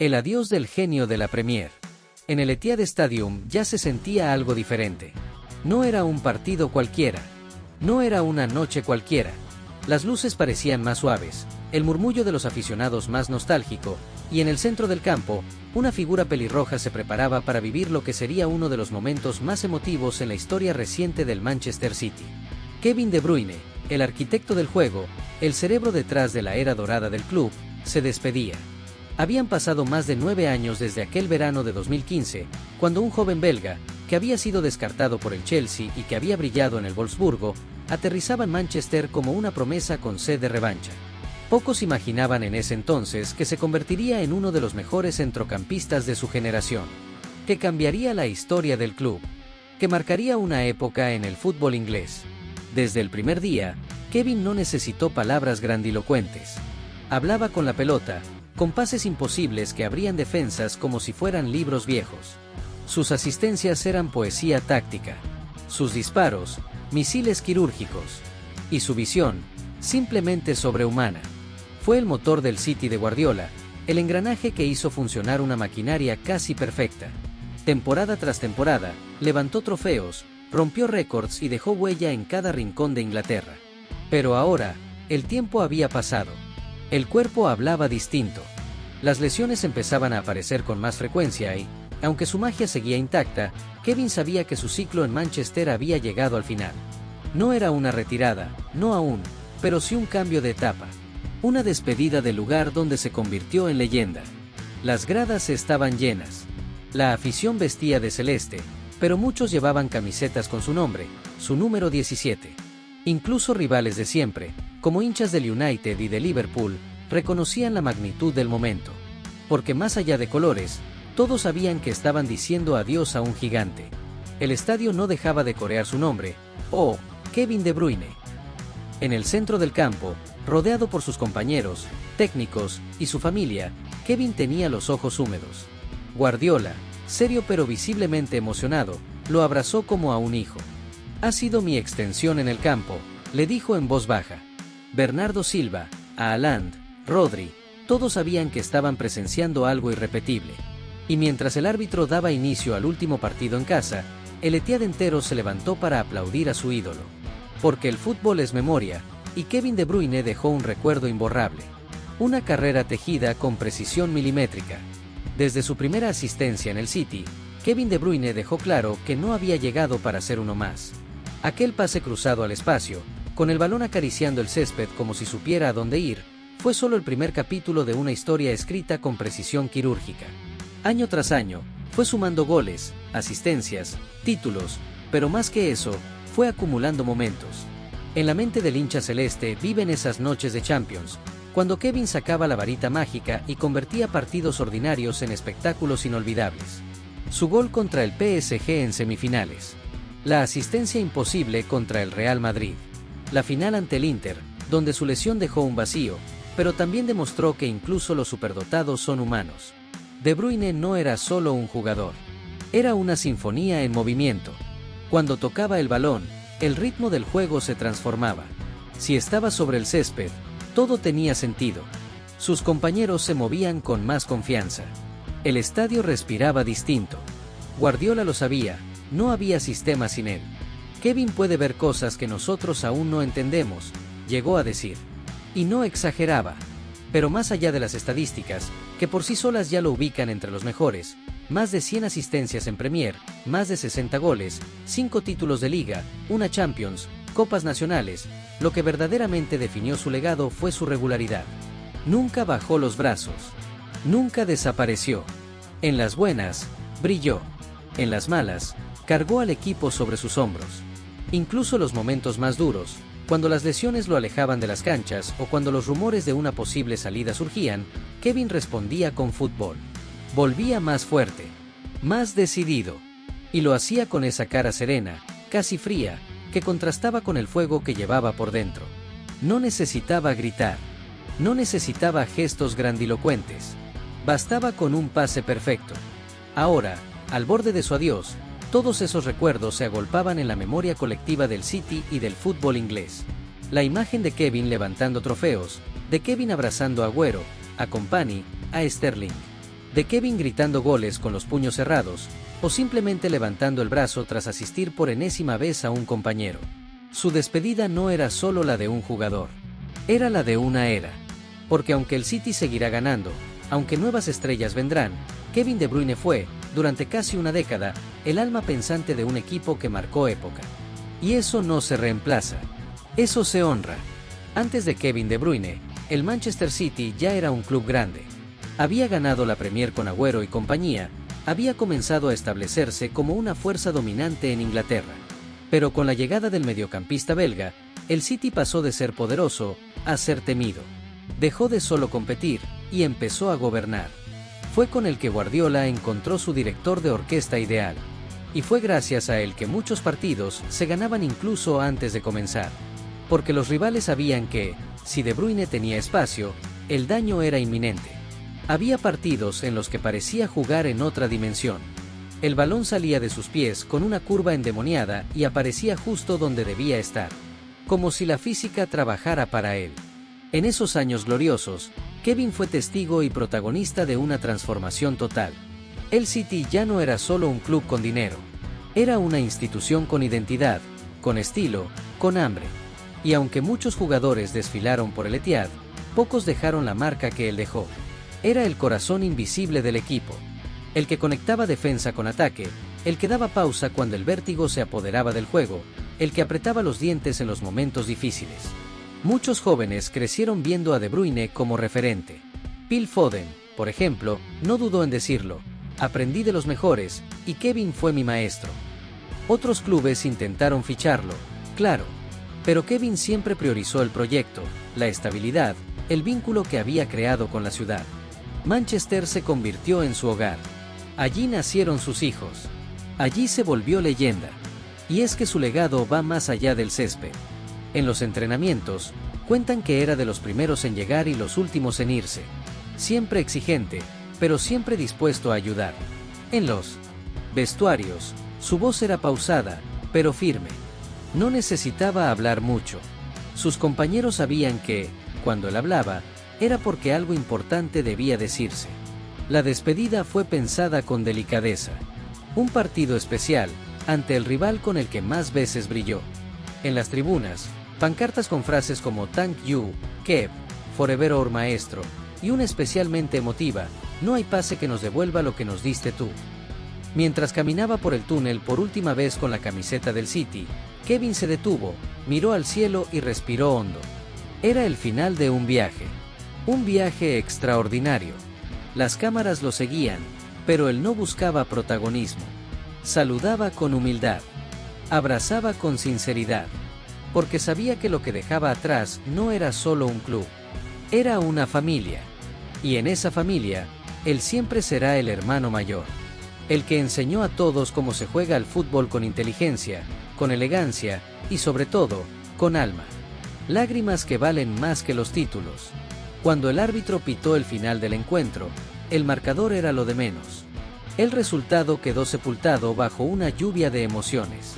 El adiós del genio de la Premier. En el Etihad Stadium ya se sentía algo diferente. No era un partido cualquiera. No era una noche cualquiera. Las luces parecían más suaves, el murmullo de los aficionados más nostálgico, y en el centro del campo, una figura pelirroja se preparaba para vivir lo que sería uno de los momentos más emotivos en la historia reciente del Manchester City. Kevin De Bruyne, el arquitecto del juego, el cerebro detrás de la era dorada del club, se despedía. Habían pasado más de 9 años desde aquel verano de 2015, cuando un joven belga, que había sido descartado por el Chelsea y que había brillado en el Wolfsburgo, aterrizaba en Manchester como una promesa con sed de revancha. Pocos imaginaban en ese entonces que se convertiría en uno de los mejores centrocampistas de su generación, que cambiaría la historia del club, que marcaría una época en el fútbol inglés. Desde el primer día, Kevin no necesitó palabras grandilocuentes. Hablaba con la pelota, con pases imposibles que abrían defensas como si fueran libros viejos. Sus asistencias eran poesía táctica. Sus disparos, misiles quirúrgicos. Y su visión, simplemente sobrehumana. Fue el motor del City de Guardiola, el engranaje que hizo funcionar una maquinaria casi perfecta. Temporada tras temporada, levantó trofeos, rompió récords y dejó huella en cada rincón de Inglaterra. Pero ahora, el tiempo había pasado. El cuerpo hablaba distinto. Las lesiones empezaban a aparecer con más frecuencia y, aunque su magia seguía intacta, Kevin sabía que su ciclo en Manchester había llegado al final. No era una retirada, no aún, pero sí un cambio de etapa. Una despedida del lugar donde se convirtió en leyenda. Las gradas estaban llenas. La afición vestía de celeste, pero muchos llevaban camisetas con su nombre, su número 17. Incluso rivales de siempre, como hinchas del United y de Liverpool, reconocían la magnitud del momento. Porque más allá de colores, todos sabían que estaban diciendo adiós a un gigante. El estadio no dejaba de corear su nombre, oh, Kevin De Bruyne. En el centro del campo, rodeado por sus compañeros, técnicos y su familia, Kevin tenía los ojos húmedos. Guardiola, serio pero visiblemente emocionado, lo abrazó como a un hijo. «Ha sido mi extensión en el campo», le dijo en voz baja. Bernardo Silva, Haaland, Rodri, todos sabían que estaban presenciando algo irrepetible. Y mientras el árbitro daba inicio al último partido en casa, el Etihad entero se levantó para aplaudir a su ídolo. Porque el fútbol es memoria, y Kevin De Bruyne dejó un recuerdo imborrable. Una carrera tejida con precisión milimétrica. Desde su primera asistencia en el City, Kevin De Bruyne dejó claro que no había llegado para ser uno más. Aquel pase cruzado al espacio, con el balón acariciando el césped como si supiera a dónde ir, fue solo el primer capítulo de una historia escrita con precisión quirúrgica. Año tras año, fue sumando goles, asistencias, títulos, pero más que eso, fue acumulando momentos. En la mente del hincha celeste viven esas noches de Champions, cuando Kevin sacaba la varita mágica y convertía partidos ordinarios en espectáculos inolvidables. Su gol contra el PSG en semifinales. La asistencia imposible contra el Real Madrid. La final ante el Inter, donde su lesión dejó un vacío, pero también demostró que incluso los superdotados son humanos. De Bruyne no era solo un jugador. Era una sinfonía en movimiento. Cuando tocaba el balón, el ritmo del juego se transformaba. Si estaba sobre el césped, todo tenía sentido. Sus compañeros se movían con más confianza. El estadio respiraba distinto. Guardiola lo sabía, no había sistema sin él. Kevin puede ver cosas que nosotros aún no entendemos, llegó a decir. Y no exageraba. Pero más allá de las estadísticas, que por sí solas ya lo ubican entre los mejores, más de 100 asistencias en Premier, más de 60 goles, 5 títulos de Liga, una Champions, Copas Nacionales, lo que verdaderamente definió su legado fue su regularidad. Nunca bajó los brazos. Nunca desapareció. En las buenas, brilló. En las malas, cargó al equipo sobre sus hombros. Incluso los momentos más duros, cuando las lesiones lo alejaban de las canchas o cuando los rumores de una posible salida surgían, Kevin respondía con fútbol. Volvía más fuerte, más decidido, y lo hacía con esa cara serena, casi fría, que contrastaba con el fuego que llevaba por dentro. No necesitaba gritar, no necesitaba gestos grandilocuentes, bastaba con un pase perfecto. Ahora, al borde de su adiós, todos esos recuerdos se agolpaban en la memoria colectiva del City y del fútbol inglés. La imagen de Kevin levantando trofeos, de Kevin abrazando a Agüero, a Kompany, a Sterling. de Kevin gritando goles con los puños cerrados, o simplemente levantando el brazo tras asistir por enésima vez a un compañero. Su despedida no era solo la de un jugador, era la de una era. Porque aunque el City seguirá ganando, aunque nuevas estrellas vendrán, Kevin De Bruyne fue, durante casi una década, el alma pensante de un equipo que marcó época. Y eso no se reemplaza. Eso se honra. Antes de Kevin De Bruyne, el Manchester City ya era un club grande. Había ganado la Premier con Agüero y compañía, había comenzado a establecerse como una fuerza dominante en Inglaterra. Pero con la llegada del mediocampista belga, el City pasó de ser poderoso a ser temido. Dejó de solo competir y empezó a gobernar. Fue con el que Guardiola encontró su director de orquesta ideal. Y fue gracias a él que muchos partidos se ganaban incluso antes de comenzar. Porque los rivales sabían que, si De Bruyne tenía espacio, el daño era inminente. Había partidos en los que parecía jugar en otra dimensión. El balón salía de sus pies con una curva endemoniada y aparecía justo donde debía estar. Como si la física trabajara para él. En esos años gloriosos, Kevin fue testigo y protagonista de una transformación total. El City ya no era solo un club con dinero. Era una institución con identidad, con estilo, con hambre. Y aunque muchos jugadores desfilaron por el Etihad, pocos dejaron la marca que él dejó. Era el corazón invisible del equipo. El que conectaba defensa con ataque, el que daba pausa cuando el vértigo se apoderaba del juego, el que apretaba los dientes en los momentos difíciles. Muchos jóvenes crecieron viendo a De Bruyne como referente. Phil Foden, por ejemplo, no dudó en decirlo: aprendí de los mejores, y Kevin fue mi maestro. Otros clubes intentaron ficharlo, claro, pero Kevin siempre priorizó el proyecto, la estabilidad, el vínculo que había creado con la ciudad. Manchester se convirtió en su hogar. Allí nacieron sus hijos. Allí se volvió leyenda. Y es que su legado va más allá del césped. En los entrenamientos, cuentan que era de los primeros en llegar y los últimos en irse. Siempre exigente, pero siempre dispuesto a ayudar. En los vestuarios, su voz era pausada, pero firme. No necesitaba hablar mucho. Sus compañeros sabían que, cuando él hablaba, era porque algo importante debía decirse. La despedida fue pensada con delicadeza. Un partido especial, ante el rival con el que más veces brilló. En las tribunas, pancartas con frases como "Thank you, Kev", "Forever our maestro", y una especialmente emotiva: "No hay pase que nos devuelva lo que nos diste tú". Mientras caminaba por el túnel por última vez con la camiseta del City, Kevin se detuvo, miró al cielo y respiró hondo. Era el final de un viaje extraordinario. Las cámaras lo seguían, pero él no buscaba protagonismo. Saludaba con humildad. Abrazaba con sinceridad. Porque sabía que lo que dejaba atrás no era solo un club. Era una familia. Y en esa familia, él siempre será el hermano mayor. El que enseñó a todos cómo se juega al fútbol con inteligencia, con elegancia y sobre todo, con alma. Lágrimas que valen más que los títulos. Cuando el árbitro pitó el final del encuentro, el marcador era lo de menos. El resultado quedó sepultado bajo una lluvia de emociones.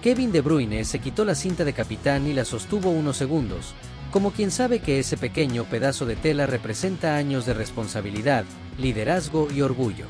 Kevin De Bruyne se quitó la cinta de capitán y la sostuvo unos segundos, como quien sabe que ese pequeño pedazo de tela representa años de responsabilidad, liderazgo y orgullo.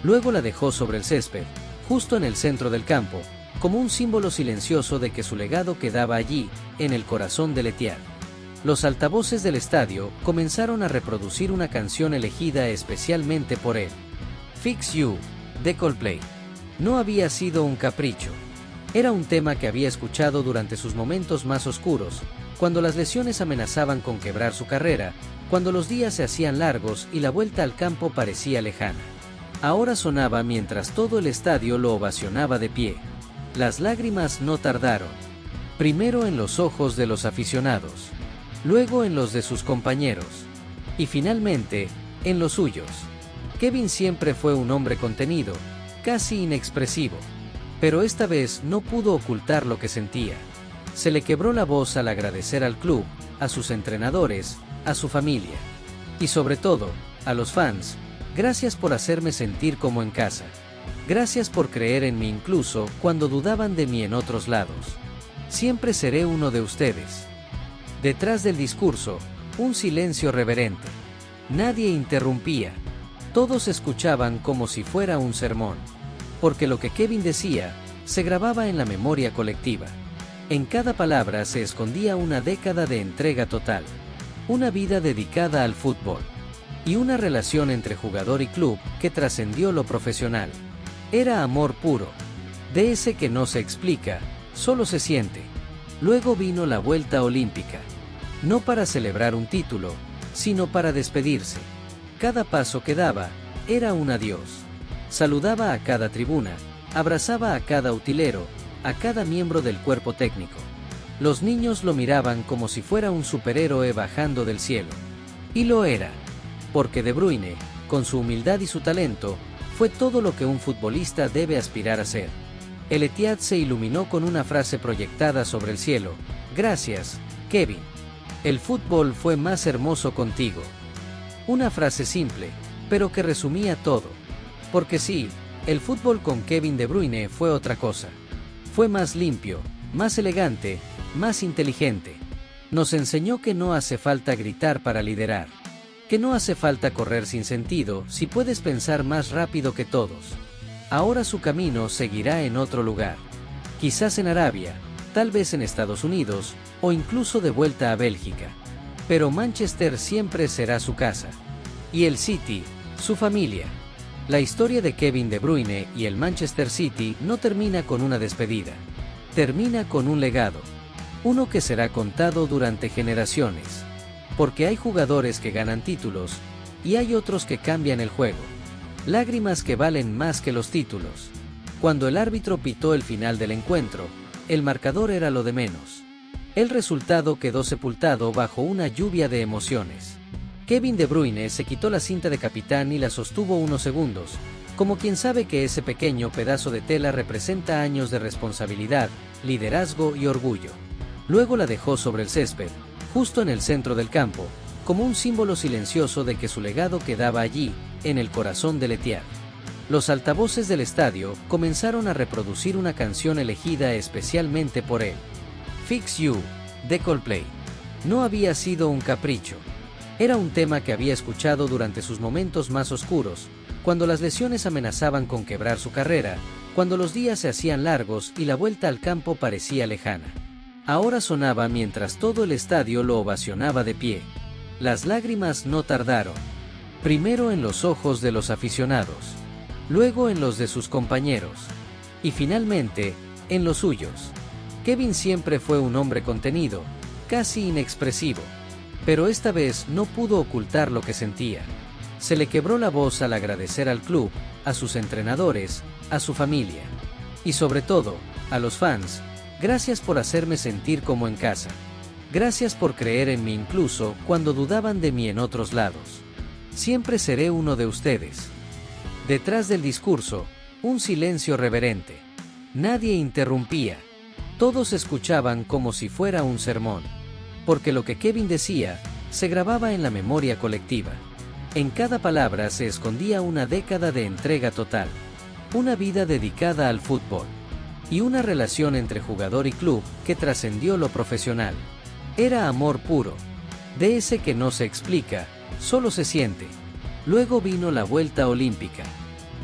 Luego la dejó sobre el césped, justo en el centro del campo, como un símbolo silencioso de que su legado quedaba allí, en el corazón del Etihad. Los altavoces del estadio comenzaron a reproducir una canción elegida especialmente por él. Fix You, de Coldplay. No había sido un capricho. Era un tema que había escuchado durante sus momentos más oscuros, cuando las lesiones amenazaban con quebrar su carrera, cuando los días se hacían largos y la vuelta al campo parecía lejana. Ahora sonaba mientras todo el estadio lo ovacionaba de pie. Las lágrimas no tardaron. Primero en los ojos de los aficionados, luego en los de sus compañeros, y finalmente, en los suyos. Kevin siempre fue un hombre contenido, casi inexpresivo, pero esta vez no pudo ocultar lo que sentía. Se le quebró la voz al agradecer al club, a sus entrenadores, a su familia. Y sobre todo, a los fans: gracias por hacerme sentir como en casa. Gracias por creer en mí incluso cuando dudaban de mí en otros lados. Siempre seré uno de ustedes. Detrás del discurso, un silencio reverente. Nadie interrumpía. Todos escuchaban como si fuera un sermón. Porque lo que Kevin decía, se grababa en la memoria colectiva. En cada palabra se escondía una década de entrega total. Una vida dedicada al fútbol. Y una relación entre jugador y club que trascendió lo profesional. Era amor puro. De ese que no se explica, solo se siente. Luego vino la vuelta olímpica. No para celebrar un título, sino para despedirse. Cada paso que daba, era un adiós. Saludaba a cada tribuna, abrazaba a cada utilero, a cada miembro del cuerpo técnico. Los niños lo miraban como si fuera un superhéroe bajando del cielo. Y lo era. Porque De Bruyne, con su humildad y su talento, fue todo lo que un futbolista debe aspirar a ser. El Etihad se iluminó con una frase proyectada sobre el cielo: "Gracias, Kevin. El fútbol fue más hermoso contigo". Una frase simple, pero que resumía todo. Porque sí, el fútbol con Kevin De Bruyne fue otra cosa. Fue más limpio, más elegante, más inteligente. Nos enseñó que no hace falta gritar para liderar. Que no hace falta correr sin sentido si puedes pensar más rápido que todos. Ahora su camino seguirá en otro lugar. Quizás en Arabia, tal vez en Estados Unidos, o incluso de vuelta a Bélgica. Pero Manchester siempre será su casa. Y el City, su familia. La historia de Kevin De Bruyne y el Manchester City no termina con una despedida. Termina con un legado. Uno que será contado durante generaciones. Porque hay jugadores que ganan títulos, y hay otros que cambian el juego. Lágrimas que valen más que los títulos. Cuando el árbitro pitó el final del encuentro, el marcador era lo de menos. El resultado quedó sepultado bajo una lluvia de emociones. Kevin De Bruyne se quitó la cinta de capitán y la sostuvo unos segundos, como quien sabe que ese pequeño pedazo de tela representa años de responsabilidad, liderazgo y orgullo. Luego la dejó sobre el césped, justo en el centro del campo, como un símbolo silencioso de que su legado quedaba allí, en el corazón del Etihad. Los altavoces del estadio comenzaron a reproducir una canción elegida especialmente por él. Fix You, de Coldplay. No había sido un capricho. Era un tema que había escuchado durante sus momentos más oscuros, cuando las lesiones amenazaban con quebrar su carrera, cuando los días se hacían largos y la vuelta al campo parecía lejana. Ahora sonaba mientras todo el estadio lo ovacionaba de pie. Las lágrimas no tardaron. Primero en los ojos de los aficionados, luego en los de sus compañeros, y finalmente, en los suyos. Kevin siempre fue un hombre contenido, casi inexpresivo, pero esta vez no pudo ocultar lo que sentía. Se le quebró la voz al agradecer al club, a sus entrenadores, a su familia, y sobre todo, a los fans. Gracias por hacerme sentir como en casa. Gracias por creer en mí incluso cuando dudaban de mí en otros lados. Siempre seré uno de ustedes. Detrás del discurso, un silencio reverente. Nadie interrumpía. Todos escuchaban como si fuera un sermón. Porque lo que Kevin decía, se grababa en la memoria colectiva. En cada palabra se escondía una década de entrega total. Una vida dedicada al fútbol. Y una relación entre jugador y club que trascendió lo profesional. Era amor puro. De ese que no se explica, solo se siente. Luego vino la vuelta olímpica.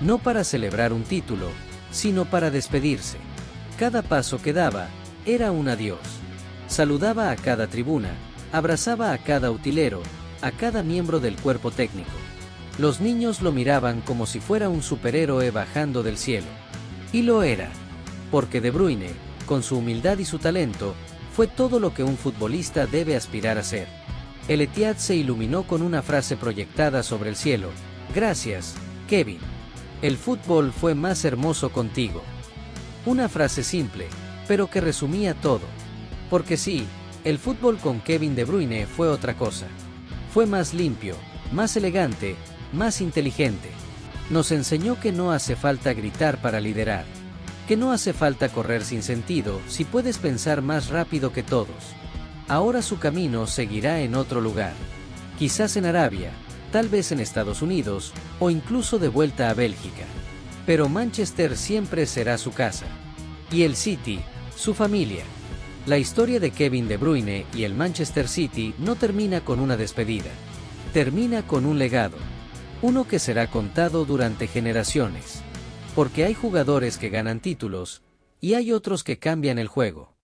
No para celebrar un título, sino para despedirse. Cada paso que daba, era un adiós. Saludaba a cada tribuna, abrazaba a cada utilero, a cada miembro del cuerpo técnico. Los niños lo miraban como si fuera un superhéroe bajando del cielo. Y lo era. Porque De Bruyne, con su humildad y su talento, fue todo lo que un futbolista debe aspirar a ser. El Etihad se iluminó con una frase proyectada sobre el cielo: "Gracias, Kevin. El fútbol fue más hermoso contigo". Una frase simple, pero que resumía todo. Porque sí, el fútbol con Kevin De Bruyne fue otra cosa. Fue más limpio, más elegante, más inteligente. Nos enseñó que no hace falta gritar para liderar. Que no hace falta correr sin sentido si puedes pensar más rápido que todos. Ahora su camino seguirá en otro lugar. Quizás en Arabia, tal vez en Estados Unidos, o incluso de vuelta a Bélgica. Pero Manchester siempre será su casa. Y el City, su familia. La historia de Kevin De Bruyne y el Manchester City no termina con una despedida. Termina con un legado. Uno que será contado durante generaciones. Porque hay jugadores que ganan títulos, y hay otros que cambian el juego.